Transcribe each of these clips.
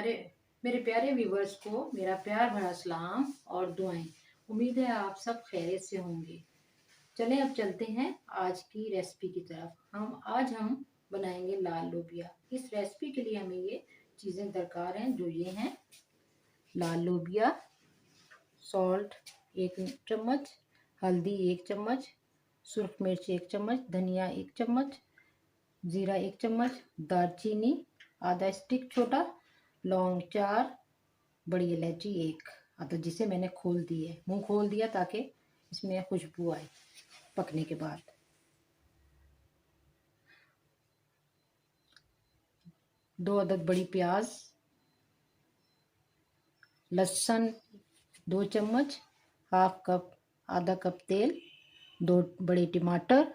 मेरे प्यारे व्यूवर्स को मेरा प्यार भरा सलाम और दुआएं। उम्मीद है आप सब खैरियत से होंगे। चलें अब चलते हैं आज की रेसिपी की तरफ। आज हम बनाएंगे लाल लोबिया। इस रेसिपी के लिए हमें ये चीज़ें दरकार हैं जो ये हैं: लाल लोबिया, सॉल्ट 1 चम्मच, हल्दी 1 चम्मच, सुर्ख मिर्च 1 चम्मच, धनिया 1 चम्मच, जीरा 1 चम्मच, दालचीनी आधा स्टिक छोटा, लौंग 4, बड़ी इलायची 1, तो जिसे मैंने खोल दी है, मुंह खोल दिया ताकि इसमें खुशबू आए पकने के बाद। दो अदद बड़ी प्याज, लहसुन 2 चम्मच, हाफ कप आधा कप तेल, 2 बड़े टमाटर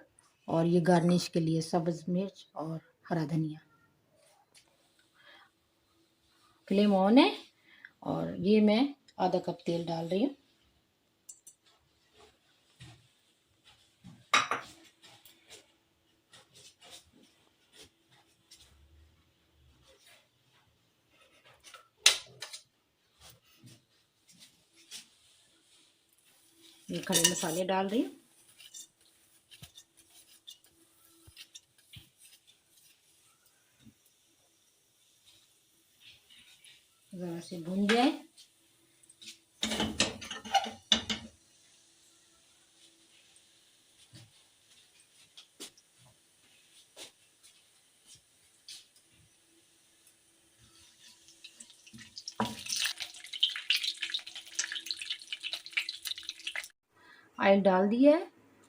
और ये गार्निश के लिए सब्ज मिर्च और हरा धनिया। फ्लेम ऑन है और ये मैं आधा कप तेल डाल रही हूँ। ये खड़े मसाले डाल रही हूँ। ज़रा से भून जाए। ऑयल डाल दिया है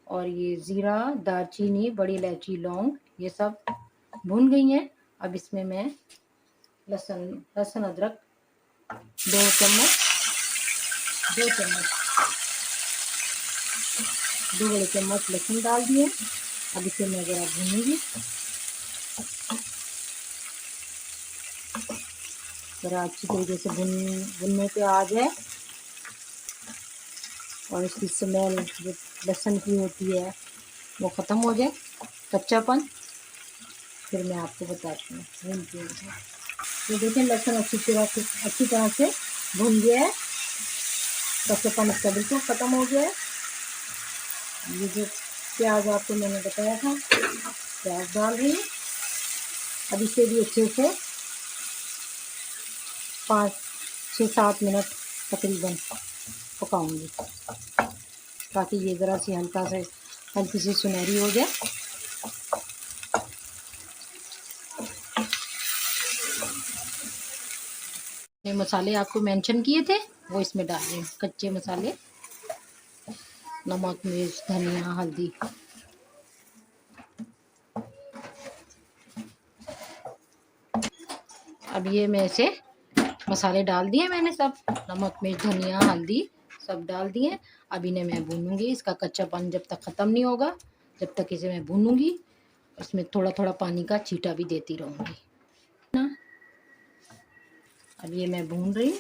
और ये ज़ीरा, दालचीनी, बड़ी इलायची, लौंग ये सब भून गई हैं। अब इसमें मैं लहसुन अदरक 2 चम्मच, 2 चम्मच, 2 बड़े चम्मच लहसुन डाल दिए। अब इसे मैं ज़रा भूनूंगी। ज़रा अच्छी तरीके से भुनने पे आ जाए और इसकी स्मेल जो लहसुन की होती है वो ख़त्म हो जाए, कच्चापन, फिर मैं आपको बताती हूँ भूनती हूँ। तो देखिए लहसुन अच्छी तरह से भून गया है, कच्चापन इसका बिल्कुल ख़त्म हो गया है। ये जो प्याज आपको मैंने बताया था, प्याज डाल रही हूँ। अब इसे भी अच्छे से 5-6-7 मिनट तकरीबन पकाऊंगी ताकि ये ज़रा सी हल्की सी सुनहरी हो जाए। ये मसाले आपको मेंशन किए थे वो इसमें डाल रही हूँ, कच्चे मसाले, नमक, मिर्च, धनिया, हल्दी। अब ये मैं इसे मसाले डाल दिए मैंने सब, नमक, मिर्च, धनिया, हल्दी सब डाल दिए। अब इन्हें मैं भूनूंगी। इसका कच्चापन जब तक ख़त्म नहीं होगा जब तक इसे मैं भूनूंगी। इसमें थोड़ा थोड़ा पानी का छींटा भी देती रहूँगी ना। अब ये मैं भून रही हूँ।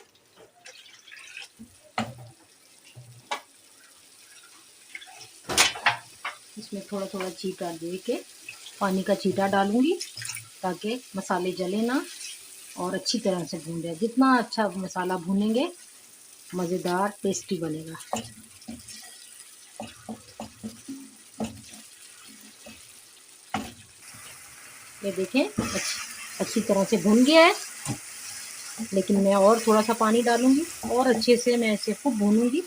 इसमें थोड़ा थोड़ा छींटा दे के पानी का छींटा डालूंगी ताकि मसाले जले ना और अच्छी तरह से भून जाए। जितना अच्छा मसाला भूनेंगे मज़ेदार टेस्टी बनेगा। ये देखें अच्छी तरह से भून गया है, लेकिन मैं और थोड़ा सा पानी डालूंगी और अच्छे से मैं इसे खूब भूनूंगी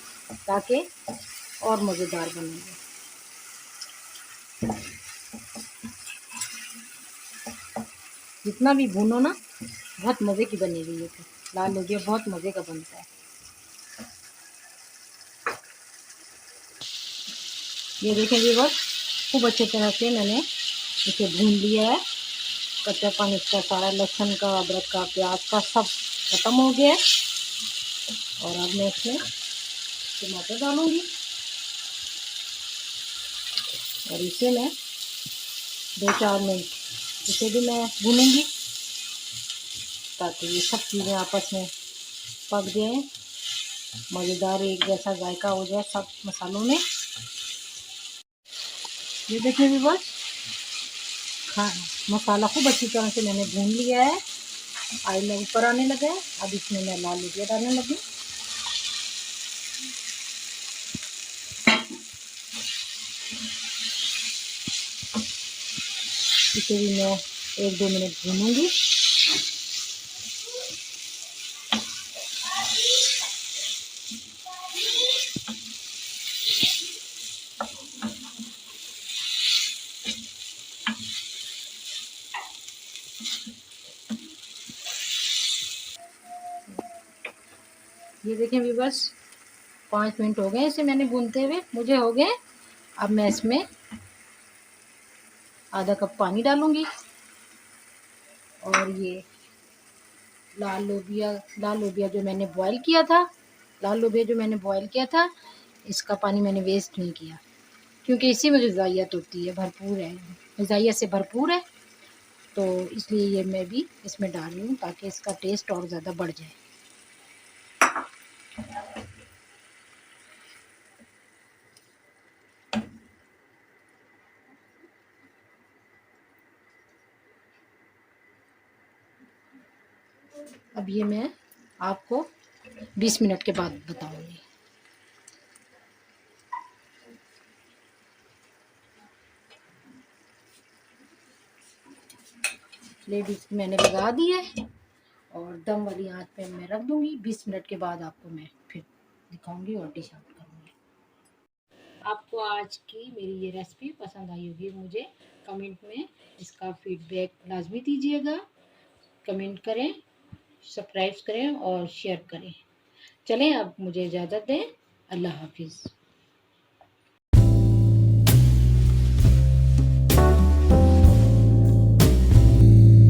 ताकि और मज़ेदार बनेगा। जितना भी भूनो ना बहुत मज़े की बनेगी। ये तो लाल लोबिया बहुत मज़े का बनता है। ये देखें व्यूअर्स, खूब अच्छे तरह से मैंने इसे भून लिया है। कच्चापन इसका सारा, लहसुन का, अदरक का, प्याज का सब ख़त्म हो गया है। और अब मैं इसमें टमाटर डालूंगी और इसे मैं 2-4 मिनट इसे भी मैं भूनूंगी ताकि ये सब चीज़ें आपस में पक जाए, मज़ेदार एक जैसा जायका हो जाए सब मसालों में। ये देखिए व्यूअर्स, मसाला खूब अच्छी तरह से मैंने भून लिया है ऑयल ऊपर आने लगा है। अब इसमें मैं लाल लोबिया डालने लगी। इसे भी मैं 1-2 मिनट भूनूंगी। ये देखें व्यूअर्स, 5 मिनट हो गए इसे मैंने भूनते हुए, मुझे हो गए। अब मैं इसमें आधा कप पानी डालूंगी और ये लाल लोबिया जो मैंने बॉईल किया था, इसका पानी मैंने वेस्ट नहीं किया, क्योंकि इसी में ग़िज़ाइयत होती है, भरपूर है, ग़िज़ाइयत से भरपूर है। तो इसलिए ये मैं भी इसमें डाल रही हूँ ताकि इसका टेस्ट और ज़्यादा बढ़ जाए। अब ये मैं आपको 20 मिनट के बाद बताऊंगी। प्लेट मैंने लगा दी है और दम वाली आंच पे मैं रख दूंगी। 20 मिनट के बाद आपको मैं फिर दिखाऊंगी और डिश आउट करूंगी। आपको आज की मेरी ये रेसिपी पसंद आई होगी। मुझे कमेंट में इसका फीडबैक लाजमी दीजिएगा। कमेंट करें, सब्सक्राइब करें और शेयर करें। चलें अब मुझे इजाज़त दें। अल्लाह हाफिज़।